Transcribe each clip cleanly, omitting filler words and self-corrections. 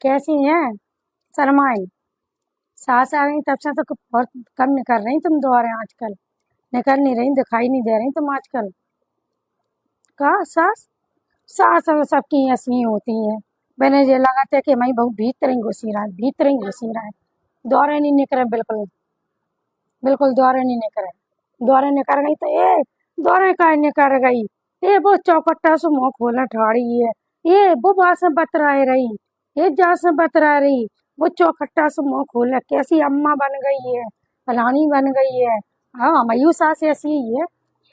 कैसी हैं शर्माई? सास आ गई तब से तो बहुत कम निकल रही तुम दोबारा आजकल। निकल नहीं रही, दिखाई नहीं दे रही तुम आजकल। का सास? सास तो सबकी ऐसी ही होती हैं। मैंने ये लगाते कि मैं बहुत भीतर ही घुसी रहा है, भीतर ही घुसी रहा है। दौरे नहीं निकले बिल्कुल। बिल्कुल दौरे नहीं निकले। दौरे निकल गई तो ये दौरे का निकल गई। ये वो चौकट्टा से मुंह खोला ठाड़ी है। ये वो बात से बतराए रही। ये जा से बतरा रही। वो चौकट्टा से मुंह खोला कैसी अम्मा बन गई है, फलानी बन गई है। हाँ मयूर सास ऐसी ही है।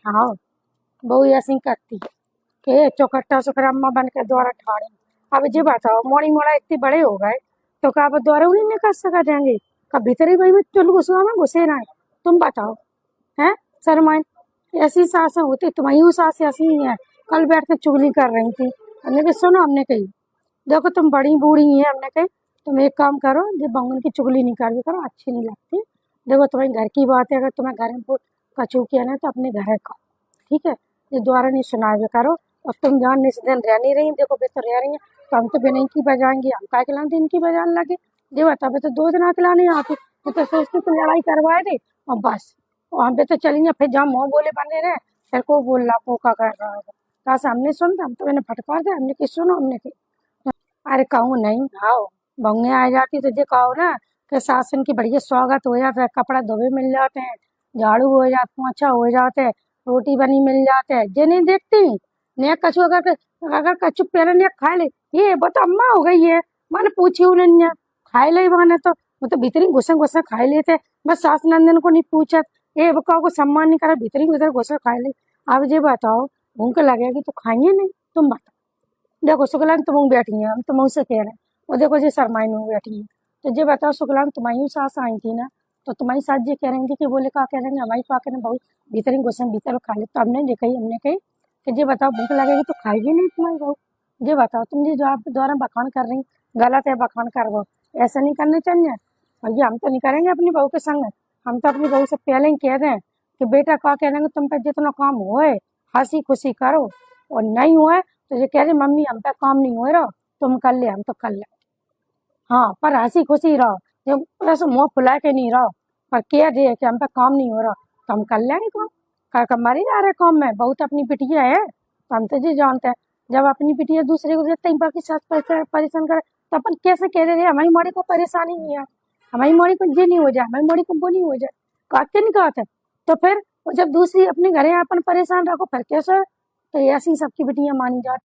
हाँ बहू ऐसी करती है कि चौकट्टा सुखरा अम्मा बन के द्वारा ठाड़ी। अब जी बताओ मोड़ी मोड़ा इतने बड़े हो गए तो क्या अब द्वारा उन्हीं ने कर सका जाएंगे? कब भीतरी भाई में चुल घुसवा में घुसे रहे। तुम बताओ हैं शर्माइन? ऐसी सासें होती तुम्हारी सास ऐसी ही है। कल बैठ के चुगली कर रही थी, हमने कहा सुनो, हमने कही देखो तुम बड़ी बूढ़ी है, हमने कही तुम एक काम करो, जो बंगन की चुगली नहीं कर करो, अच्छी नहीं लगती। देखो तुम्हारे घर की बात है, अगर तुम्हें घर में कचू किया ना तो अपने घर का, ठीक है, ये द्वारा नहीं सुनाया करो। और तुम जहाँ निस दिन रह नहीं रही, देखो बे तो रह रही है, तो हम तो बिना इनकी बजाएंगे, हम काय खिलाते इनकी बजाने लगे। ये बता बे तो 2 दिन खिलाने आती, मैं तो सोचती तो लड़ाई करवाए थे और बस। और हम पे तो चलेंगे, फिर जहाँ मुँह बोले बने रहे, फिर को बोल रहा को का कर रहा होगा। कहा से हमने सुनते, हम तो मैंने फटकार दे, हमने किस सुनो, हमने की। अरे कहूँ नहीं, आओ भंगे आ जाती तो ये कहो ना कि शासन की बढ़िया स्वागत हो जाता है, कपड़ा धोबे मिल जाते हैं, झाड़ू हो जाता, पोछा हो जाते हैं, रोटी बनी मिल जाते हैं, ये नहीं देखती। ने कछु अगर अगर कछु पहले ने खा ले, ये वो तो अम्मा हो गई है, मैंने पूछी उन्हें खाए ले बने तो वो तो भीतरी घुसे घुसे खाए लेते। बस सास नंदन को नहीं पूछत, ये वो को सम्मान नहीं करा, भीतरी घुसे घुसे खाए ले। अब ये बताओ भूख लगेगी तो खाएंगे नहीं? तुम बताओ। देखो शुक्लान तुम बैठी हैं, हम तुम से कह रहे हैं, और देखो जी शर्माई में बैठी है। तो ये बताओ शुक्लान तुम्हारी सास आई थी ना, तो तुम्हारी सास जी कह रही थी कि बोले क्या कह रहे हैं हमारी पा के ना बहुत भीतर घुसे भीतर खा ले, तो हमने ये कही, हमने कही कि ये बताओ भूख लगेगी तो खाएगी नहीं तुम्हारी बहू? ये बताओ तुम जी जो आप द्वारा बखान कर रही, गलत है बखान कर वो, ऐसा नहीं करने चाहिए। और ये हम तो नहीं करेंगे अपनी बहू के संग। हम तो अपनी बहू से पहले ही कह दें कि बेटा क्या कह देंगे, तुम पे जितना काम होए हंसी खुशी करो, और नहीं हुए तो ये कह रहे मम्मी हम पे काम नहीं हो रहा, तुम कर ले, हम तो कर ले। हाँ पर हंसी खुशी रहो, जब ऐसे मुंह फुला के नहीं रहो, पर कह दे कि हम पे काम नहीं हो रहा तो हम कर लेंगे काम। कर मरे जा रहे काम में, बहुत अपनी बिटिया है तो हम तो जी जानते हैं। जब अपनी बिटिया दूसरे को देखते हैं बाकी सास परेशान करे, तो अपन कैसे कह रहे हमारी मोड़ी को परेशानी नहीं है, हमारी मोड़ी को ये नहीं हो जाए, हमारी मोड़ी को वो नहीं हो जाए, कहते नहीं कहते। तो फिर जब दूसरी अपने घरे अपन परेशान रखो फिर कैसे? तो ऐसी सबकी बिटियां मानी जाती।